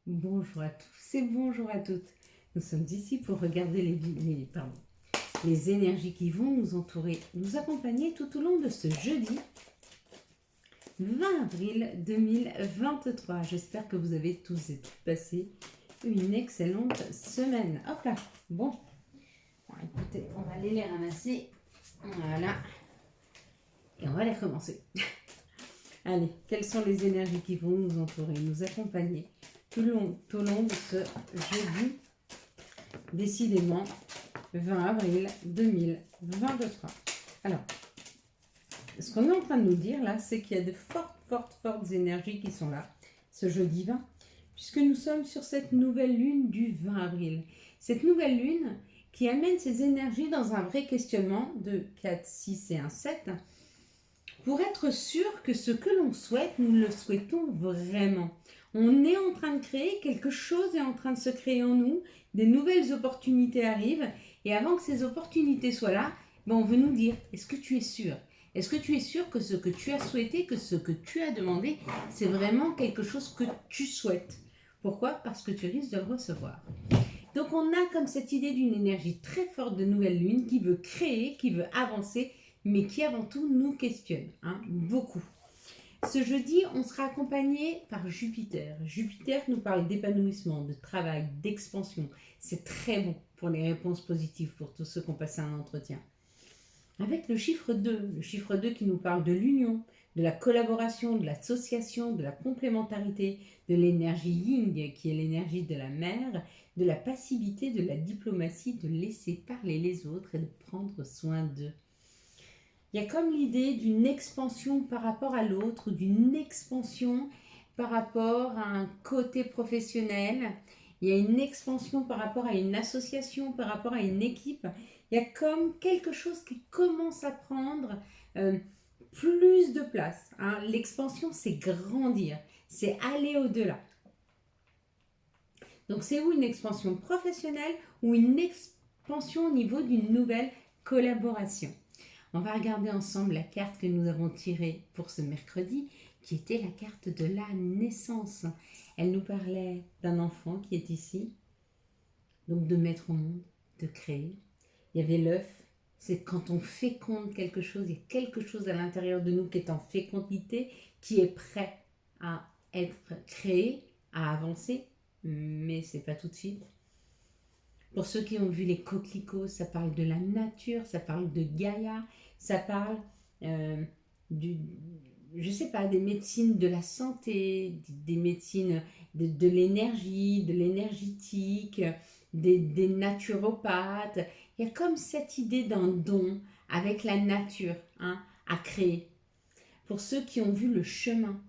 Bonjour à tous et bonjour à toutes. Nous sommes ici pour regarder les énergies qui vont nous entourer, nous accompagner tout au long de ce jeudi 20 avril 2023. J'espère que vous avez tous et toutes passé une excellente semaine. Hop là, bon, écoutez, on va aller les ramasser. Voilà, et on va les recommencer. Allez, quelles sont les énergies qui vont nous entourer, nous accompagner tout au long de ce jeudi, décidément 20 avril 2023. Alors, ce qu'on est en train de nous dire là, c'est qu'il y a de fortes énergies qui sont là, ce jeudi 20, puisque nous sommes sur cette nouvelle lune du 20 avril. Cette nouvelle lune qui amène ces énergies dans un vrai questionnement de 4, 6 et 1, 7, pour être sûr que ce que l'on souhaite, nous le souhaitons vraiment. On est en train de créer, quelque chose est en train de se créer en nous, des nouvelles opportunités arrivent, et avant que ces opportunités soient là, on veut nous dire, est-ce que tu es sûr? Est-ce que tu es sûr que ce que tu as souhaité, que ce que tu as demandé, c'est vraiment quelque chose que tu souhaites? Pourquoi? Parce que tu risques de le recevoir. Donc on a comme cette idée d'une énergie très forte de nouvelle lune qui veut créer, qui veut avancer, mais qui avant tout nous questionne, beaucoup. Ce jeudi, on sera accompagné par Jupiter. Jupiter nous parle d'épanouissement, de travail, d'expansion. C'est très bon pour les réponses positives pour tous ceux qui ont passé un entretien. Avec le chiffre 2 qui nous parle de l'union, de la collaboration, de l'association, de la complémentarité, de l'énergie yin qui est l'énergie de la mer, de la passivité, de la diplomatie, de laisser parler les autres et de prendre soin d'eux. Il y a comme l'idée d'une expansion par rapport à l'autre, d'une expansion par rapport à un côté professionnel. Il y a une expansion par rapport à une association, par rapport à une équipe. Il y a comme quelque chose qui commence à prendre plus de place. L'expansion, c'est grandir, c'est aller au-delà. Donc c'est ou une expansion professionnelle ou une expansion au niveau d'une nouvelle collaboration. On va regarder ensemble la carte que nous avons tirée pour ce mercredi, qui était la carte de la naissance. Elle nous parlait d'un enfant qui est ici, donc de mettre au monde, de créer. Il y avait l'œuf, c'est quand on féconde quelque chose, il y a quelque chose à l'intérieur de nous qui est en fécondité, qui est prêt à être créé, à avancer, mais c'est pas tout de suite. Pour ceux qui ont vu les coquelicots, ça parle de la nature, ça parle de Gaïa, ça parle je sais pas, des médecines de la santé, des médecines de l'énergie, de l'énergétique, des naturopathes. Il y a comme cette idée d'un don avec la nature à créer. Pour ceux qui ont vu le chemin,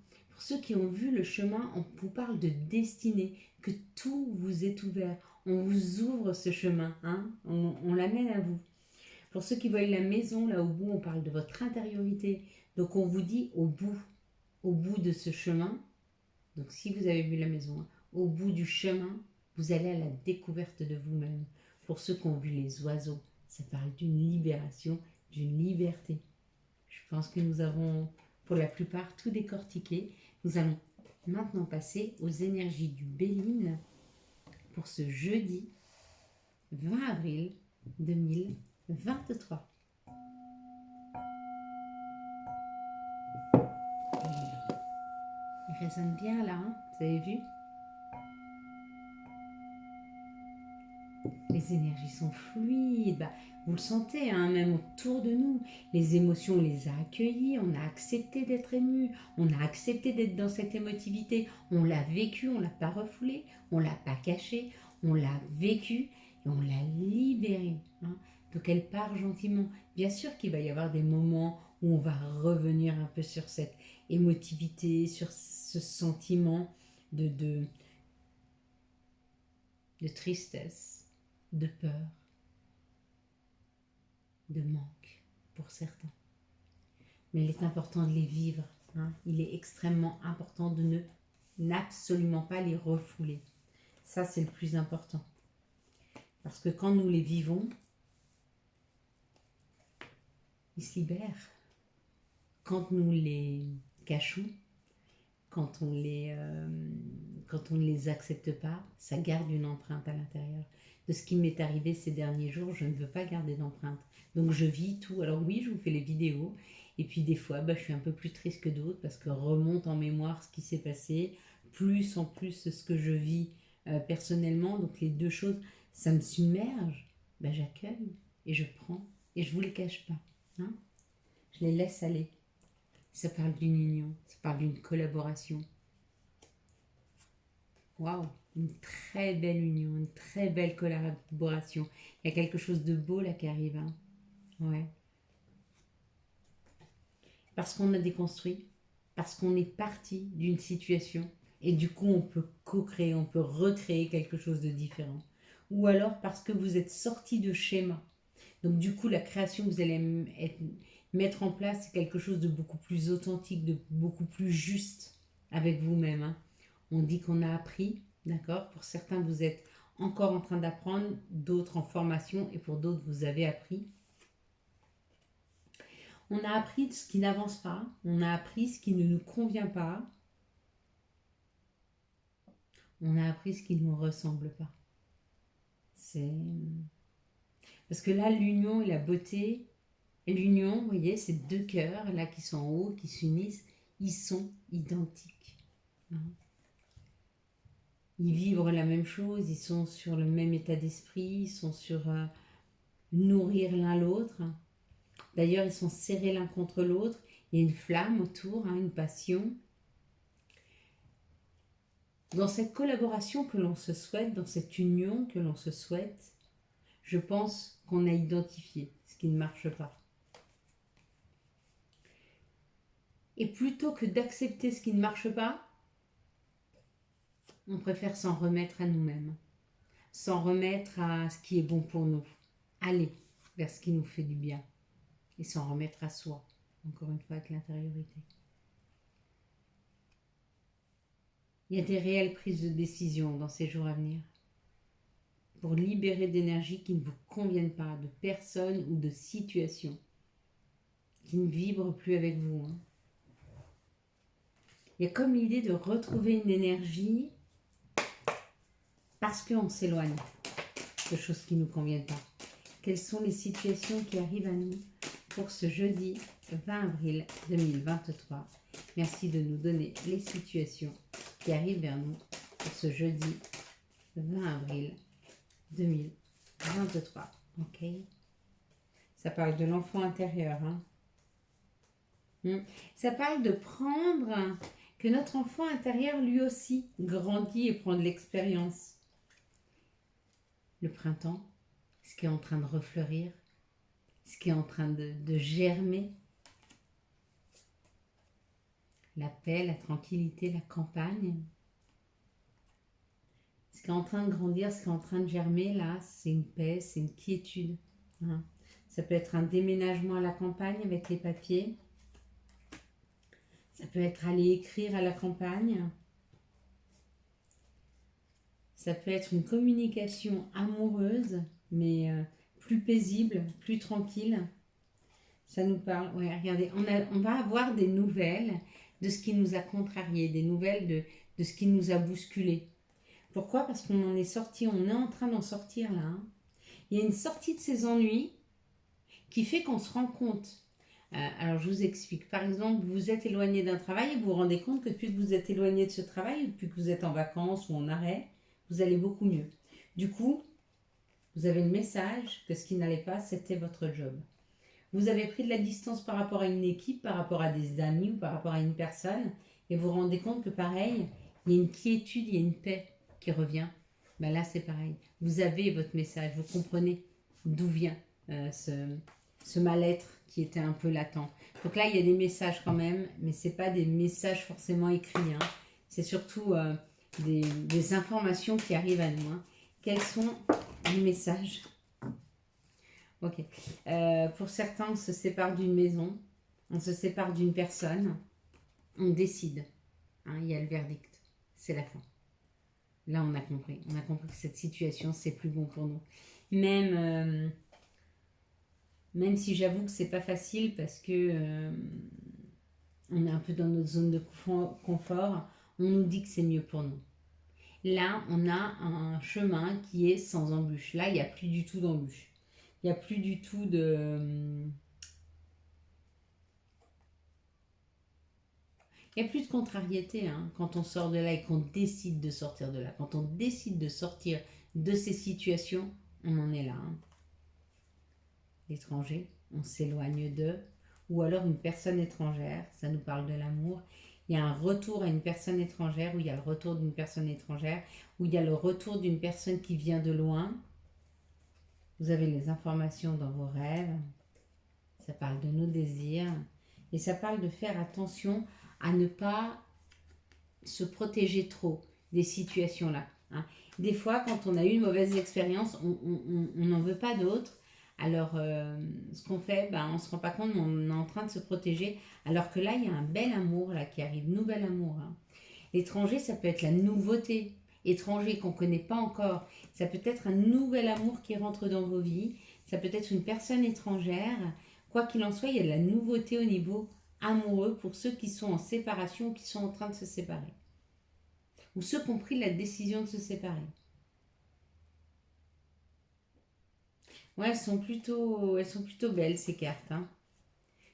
on vous parle de destinée, que tout vous est ouvert. On vous ouvre ce chemin, on l'amène à vous. Pour ceux qui voient la maison, là au bout, on parle de votre intériorité. Donc on vous dit au bout de ce chemin, donc si vous avez vu la maison, au bout du chemin, vous allez à la découverte de vous-même. Pour ceux qui ont vu les oiseaux, ça parle d'une libération, d'une liberté. Je pense que nous avons, pour la plupart, tout décortiqué. Nous allons maintenant passer aux énergies du Béline pour ce jeudi 20 avril 2023. Il résonne bien là, vous avez vu? Les énergies sont fluides, vous le sentez, même autour de nous. Les émotions, on les a accueillies, on a accepté d'être ému, on a accepté d'être dans cette émotivité, on l'a vécu, on ne l'a pas refoulé, on ne l'a pas caché, on l'a vécu et on l'a libérée. Donc elle part gentiment. Bien sûr qu'il va y avoir des moments où on va revenir un peu sur cette émotivité, sur ce sentiment de tristesse, de peur, de manque pour certains. Mais il est important de les vivre. Il est extrêmement important de n'absolument pas les refouler. Ça, c'est le plus important. Parce que quand nous les vivons, ils se libèrent. Quand nous les cachons, quand on ne les accepte pas, ça garde une empreinte à l'intérieur. De ce qui m'est arrivé ces derniers jours, je ne veux pas garder d'empreinte. Donc je vis tout. Alors oui, je vous fais les vidéos. Et puis des fois, je suis un peu plus triste que d'autres parce que remonte en mémoire ce qui s'est passé, plus en plus ce que je vis personnellement. Donc les deux choses, ça me submerge. J'accueille et je prends et je vous les cache pas. Hein, je les laisse aller. Ça parle d'une union, ça parle d'une collaboration. Waouh, une très belle union, une très belle collaboration. Il y a quelque chose de beau là qui arrive. Hein. Ouais. Parce qu'on a déconstruit, parce qu'on est parti d'une situation et du coup on peut co-créer, on peut recréer quelque chose de différent. Ou alors parce que vous êtes sorti de schéma. Donc du coup la création que vous allez mettre en place, c'est quelque chose de beaucoup plus authentique, de beaucoup plus juste avec vous-même. Hein. On dit qu'on a appris, d'accord? Pour certains, vous êtes encore en train d'apprendre, d'autres en formation, et pour d'autres, vous avez appris. On a appris ce qui n'avance pas, on a appris ce qui ne nous convient pas, on a appris ce qui ne nous ressemble pas. C'est... Parce que là, l'union et la beauté, et l'union, vous voyez, ces deux cœurs là qui sont en haut, qui s'unissent, ils sont identiques. Hein. Ils vibrent la même chose, ils sont sur le même état d'esprit, ils sont sur nourrir l'un l'autre. D'ailleurs, ils sont serrés l'un contre l'autre. Il y a une flamme autour, hein, une passion. Dans cette collaboration que l'on se souhaite, dans cette union que l'on se souhaite, je pense qu'on a identifié ce qui ne marche pas. Et plutôt que d'accepter ce qui ne marche pas, on préfère s'en remettre à nous-mêmes, s'en remettre à ce qui est bon pour nous, aller vers ce qui nous fait du bien et s'en remettre à soi, encore une fois avec l'intériorité. Il y a des réelles prises de décision dans ces jours à venir pour libérer d'énergie qui ne vous conviennent pas, de personnes ou de situations qui ne vibrent plus avec vous. Hein. Il y a comme l'idée de retrouver une énergie parce qu'on s'éloigne de choses qui ne nous conviennent pas. Quelles sont les situations qui arrivent à nous pour ce jeudi 20 avril 2023? Merci de nous donner les situations qui arrivent vers nous pour ce jeudi 20 avril 2023. Ok? Ça parle de l'enfant intérieur. Hein? Ça parle de prendre, que notre enfant intérieur lui aussi grandit et prend de l'expérience. Le printemps, ce qui est en train de refleurir, ce qui est en train de germer. La paix, la tranquillité, la campagne. Ce qui est en train de grandir, ce qui est en train de germer, là, c'est une paix, c'est une quiétude. Hein. Ça peut être un déménagement à la campagne avec les papiers. Ça peut être aller écrire à la campagne. Ça peut être une communication amoureuse, mais plus paisible, plus tranquille. Ça nous parle. Ouais, regardez, on va avoir des nouvelles de ce qui nous a contrariés, des nouvelles de ce qui nous a bousculés. Pourquoi? Parce qu'on en est sorti, on est en train d'en sortir là. Hein. Il y a une sortie de ces ennuis qui fait qu'on se rend compte. Alors je vous explique. Par exemple, vous êtes éloigné d'un travail et vous vous rendez compte que depuis que vous êtes éloigné de ce travail, depuis que vous êtes en vacances ou en arrêt, vous allez beaucoup mieux. Du coup, vous avez le message que ce qui n'allait pas, c'était votre job. Vous avez pris de la distance par rapport à une équipe, par rapport à des amis ou par rapport à une personne et vous vous rendez compte que pareil, il y a une quiétude, il y a une paix qui revient. Là, c'est pareil. Vous avez votre message, vous comprenez d'où vient ce mal-être qui était un peu latent. Donc là, il y a des messages quand même, mais ce n'est pas des messages forcément écrits. Hein. C'est surtout des informations qui arrivent à nous. Hein. Quels sont les messages? Ok. Pour certains, on se sépare d'une maison, on se sépare d'une personne, on décide. Hein, il y a le verdict. C'est la fin. Là, on a compris. On a compris que cette situation, c'est plus bon pour nous. Même si j'avoue que c'est pas facile parce que on est un peu dans notre zone de confort, on nous dit que c'est mieux pour nous. Là, on a un chemin qui est sans embûche. Là, il n'y a plus du tout d'embûche. Il n'y a plus du tout de... Il n'y a plus de contrariété hein, quand on sort de là et qu'on décide de sortir de là. Quand on décide de sortir de ces situations, on en est là. Hein. L'étranger, on s'éloigne d'eux. Ou alors une personne étrangère, ça nous parle de l'amour. Il y a un retour à une personne étrangère, ou il y a le retour d'une personne étrangère, ou il y a le retour d'une personne qui vient de loin. Vous avez les informations dans vos rêves. Ça parle de nos désirs. Et ça parle de faire attention à ne pas se protéger trop des situations-là. Hein. Des fois, quand on a eu une mauvaise expérience, on n'en veut pas d'autres. Alors, ce qu'on fait, on ne se rend pas compte, mais on est en train de se protéger. Alors que là, il y a un bel amour là, qui arrive, nouvel amour. Hein. L'étranger, ça peut être la nouveauté. Étranger qu'on ne connaît pas encore. Ça peut être un nouvel amour qui rentre dans vos vies. Ça peut être une personne étrangère. Quoi qu'il en soit, il y a de la nouveauté au niveau amoureux pour ceux qui sont en séparation ou qui sont en train de se séparer. Ou ceux qui ont pris la décision de se séparer. Ouais, elles sont plutôt belles ces cartes. Hein.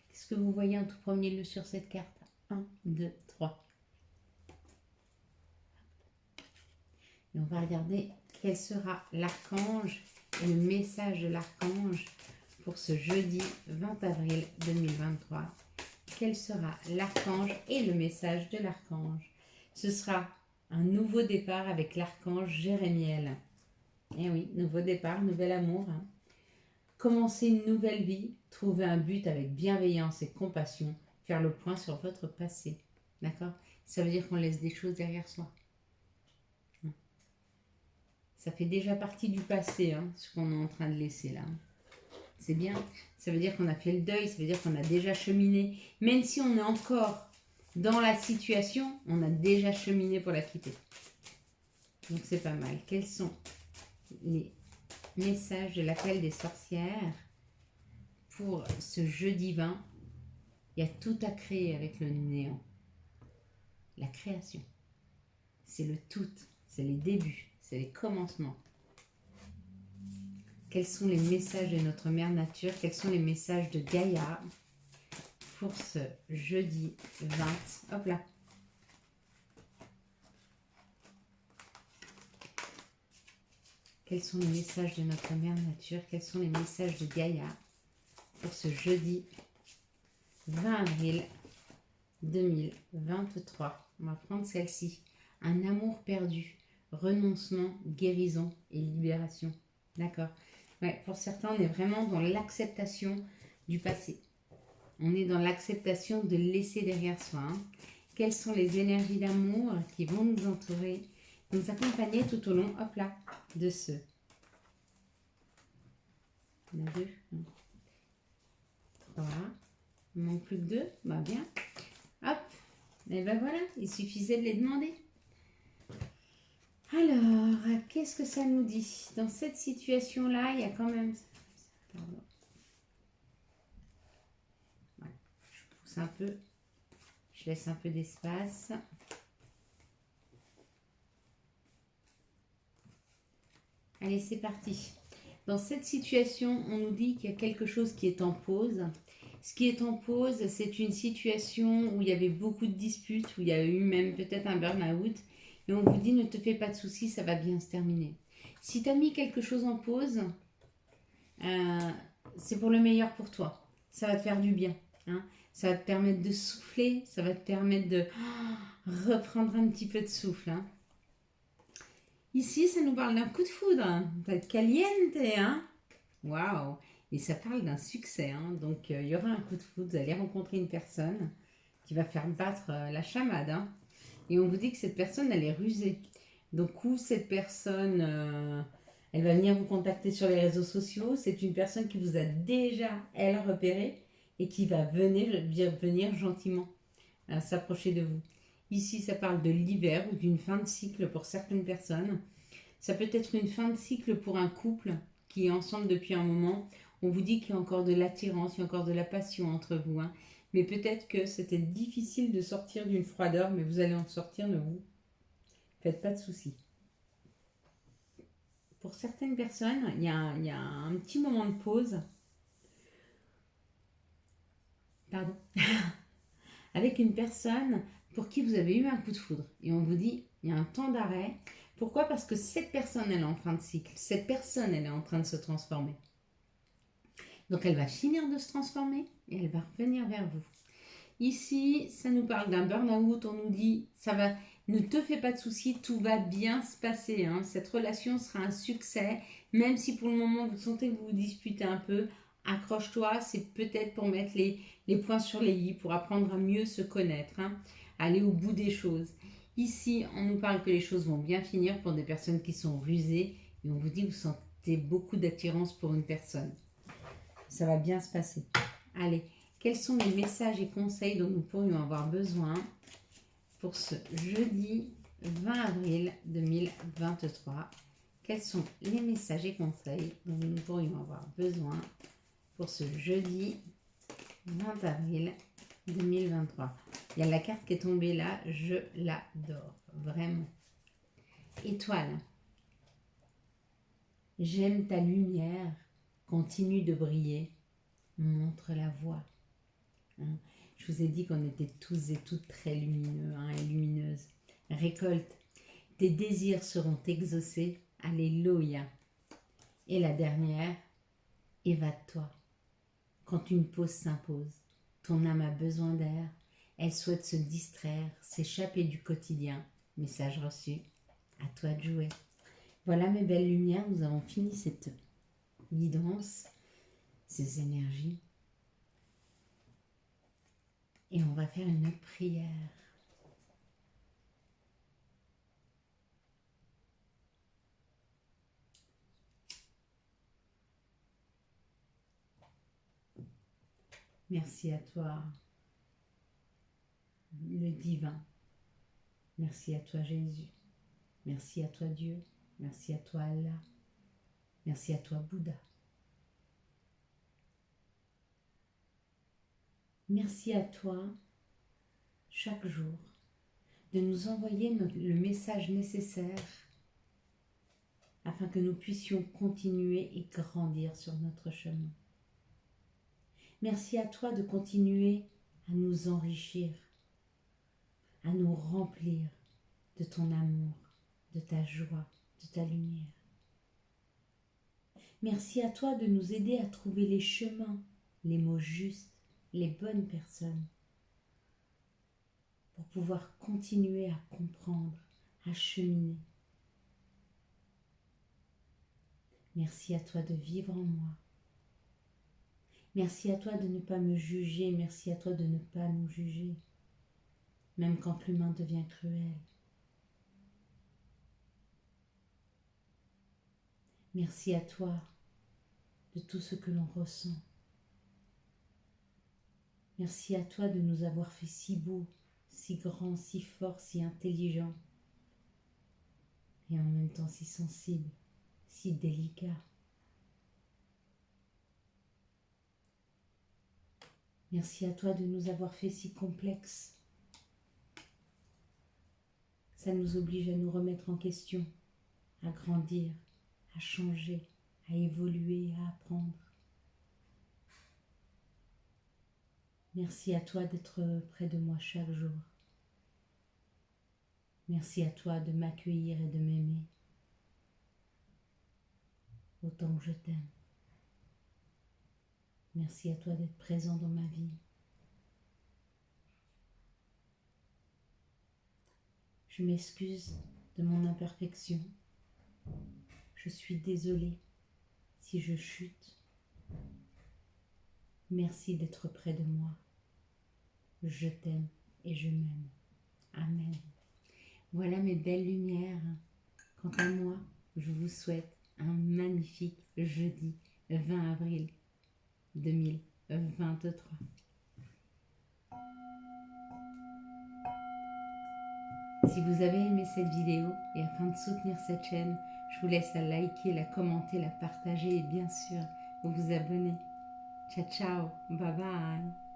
Qu'est-ce que vous voyez en tout premier lieu sur cette carte? 1, 2, 3. Et on va regarder quel sera l'archange et le message de l'archange pour ce jeudi 20 avril 2023. Quel sera l'archange et le message de l'archange? Ce sera un nouveau départ avec l'archange Jérémiel. Eh oui, nouveau départ, nouvel amour. Hein. Commencer une nouvelle vie, trouver un but avec bienveillance et compassion, faire le point sur votre passé. D'accord? Ça veut dire qu'on laisse des choses derrière soi. Ça fait déjà partie du passé, hein, ce qu'on est en train de laisser là. C'est bien. Ça veut dire qu'on a fait le deuil, ça veut dire qu'on a déjà cheminé. Même si on est encore dans la situation, on a déjà cheminé pour la quitter. Donc c'est pas mal. Quels sont les messages de l'appel des sorcières pour ce jeudi 20? Il y a tout à créer avec le néant. La création. C'est le tout. C'est les débuts. C'est les commencements. Quels sont les messages de notre mère nature? Quels sont les messages de Gaïa pour ce jeudi 20? Hop là. Quels sont les messages de notre mère nature? Quels sont les messages de Gaïa pour ce jeudi 20 avril 2023? On va prendre celle-ci. Un amour perdu, renoncement, guérison et libération. D'accord. Ouais, pour certains, on est vraiment dans l'acceptation du passé. On est dans l'acceptation de laisser derrière soi. Hein. Quelles sont les énergies d'amour qui vont nous entourer, nous accompagner tout au long, hop là, de ce. On a 2, 3. Il ne manque plus que 2. Bah bien. Hop. Et ben voilà, il suffisait de les demander. Alors, qu'est-ce que ça nous dit? Dans cette situation-là, il y a quand même... Pardon. Voilà. Je pousse un peu. Je laisse un peu d'espace. Allez, c'est parti. Dans cette situation, on nous dit qu'il y a quelque chose qui est en pause. Ce qui est en pause, c'est une situation où il y avait beaucoup de disputes, où il y a eu même peut-être un burn-out. Et on vous dit, ne te fais pas de soucis, ça va bien se terminer. Si tu as mis quelque chose en pause, c'est pour le meilleur pour toi. Ça va te faire du bien. Hein. Ça va te permettre de souffler, ça va te permettre de reprendre un petit peu de souffle. Hein. Ici, ça nous parle d'un coup de foudre. Ça va être caliente. Hein. Waouh! Et ça parle d'un succès. Hein. Donc, il y aura un coup de foudre. Vous allez rencontrer une personne qui va faire battre la chamade. Hein. Et on vous dit que cette personne, elle est rusée. Donc, où cette personne, elle va venir vous contacter sur les réseaux sociaux. C'est une personne qui vous a déjà, elle, repéré et qui va venir gentiment s'approcher de vous. Ici, ça parle de l'hiver ou d'une fin de cycle pour certaines personnes. Ça peut être une fin de cycle pour un couple qui est ensemble depuis un moment. On vous dit qu'il y a encore de l'attirance, il y a encore de la passion entre vous. Hein. Mais peut-être que c'était difficile de sortir d'une froideur, mais vous allez en sortir, ne vous faites pas de soucis. Pour certaines personnes, il y a un petit moment de pause. Pardon. Avec une personne pour qui vous avez eu un coup de foudre. Et on vous dit, il y a un temps d'arrêt. Pourquoi? Parce que cette personne, elle est en fin de cycle. Cette personne, elle est en train de se transformer. Donc, elle va finir de se transformer et elle va revenir vers vous. Ici, ça nous parle d'un burn-out. On nous dit, ça va, ne te fais pas de soucis, tout va bien se passer. Hein. Cette relation sera un succès. Même si pour le moment, vous sentez que vous vous disputez un peu, accroche-toi. C'est peut-être pour mettre les points sur les i, pour apprendre à mieux se connaître. Hein. Aller au bout des choses. Ici, on nous parle que les choses vont bien finir pour des personnes qui sont rusées. Et on vous dit que vous sentez beaucoup d'attirance pour une personne. Ça va bien se passer. Allez, quels sont les messages et conseils dont nous pourrions avoir besoin pour ce jeudi 20 avril 2023? Quels sont les messages et conseils dont nous pourrions avoir besoin pour ce jeudi 20 avril 2023? Il y a la carte qui est tombée là, je l'adore, vraiment. Étoile. J'aime ta lumière, continue de briller, montre la voie. Hein. Je vous ai dit qu'on était tous et toutes très lumineux et lumineuses. Récolte. Tes désirs seront exaucés. Alléluia. Et la dernière, évade-toi. Quand une pause s'impose, ton âme a besoin d'air. Elle souhaite se distraire, s'échapper du quotidien. Message reçu. À toi de jouer. Voilà mes belles lumières, nous avons fini cette guidance, ces énergies. Et on va faire une prière. Merci à toi, le divin. Merci à toi, Jésus. Merci à toi, Dieu. Merci à toi, Allah. Merci à toi, Bouddha. Merci à toi, chaque jour, de nous envoyer le message nécessaire afin que nous puissions continuer et grandir sur notre chemin. Merci à toi de continuer à nous enrichir, à nous remplir de ton amour, de ta joie, de ta lumière. Merci à toi de nous aider à trouver les chemins, les mots justes, les bonnes personnes, pour pouvoir continuer à comprendre, à cheminer. Merci à toi de vivre en moi. Merci à toi de ne pas me juger, merci à toi de ne pas nous juger, même quand l'humain devient cruel. Merci à toi de tout ce que l'on ressent. Merci à toi de nous avoir fait si beaux, si grands, si forts, si intelligents, et en même temps si sensibles, si délicats. Merci à toi de nous avoir fait si complexes. Ça nous oblige à nous remettre en question, à grandir, à changer, à évoluer, à apprendre. Merci à toi d'être près de moi chaque jour. Merci à toi de m'accueillir et de m'aimer autant que je t'aime. Merci à toi d'être présent dans ma vie. Je m'excuse de mon imperfection. Je suis désolée si je chute. Merci d'être près de moi. Je t'aime et je m'aime. Amen. Voilà mes belles lumières. Quant à moi, je vous souhaite un magnifique jeudi 20 avril 2023. Si vous avez aimé cette vidéo et afin de soutenir cette chaîne, je vous laisse la liker, la commenter, la partager et bien sûr vous abonner. Ciao ciao, bye bye.